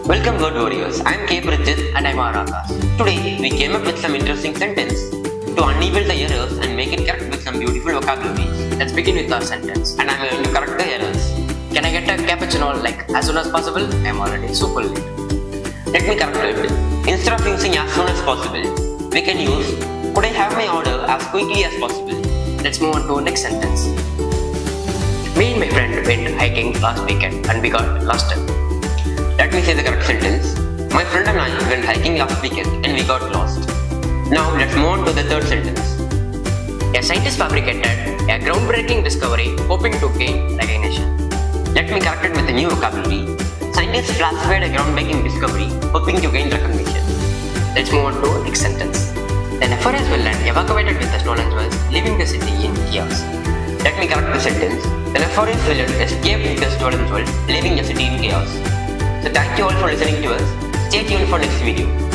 Welcome Word Warriors. I am K. Prithish And I'm Arakas. Today we came up with some interesting sentence to enable the errors and make it correct with some beautiful vocabularies. Let's begin with our sentence. And I am going to correct the errors. Can I get a cappuccino as soon as possible? I'm already super late. Let me correct it. Instead of using as soon as possible, we can use could I have my order as quickly as possible. Let's move on to next sentence. Me and my friend went hiking last weekend and we got lost. Let me say the correct sentence. My friend and I went hiking last weekend and we got lost. Now let's move on to the third sentence. A scientist fabricated a groundbreaking discovery hoping to gain recognition. Let me correct it with a new vocabulary. Scientists classified a groundbreaking discovery hoping to gain recognition. Let's move on to next sentence. The nefarious villain evacuated with the stolen jewels, leaving the city in chaos. Let me correct the sentence. The nefarious villain escaped with the stolen jewels, leaving the city in chaos. So thank you all for listening to us. Stay tuned for next video.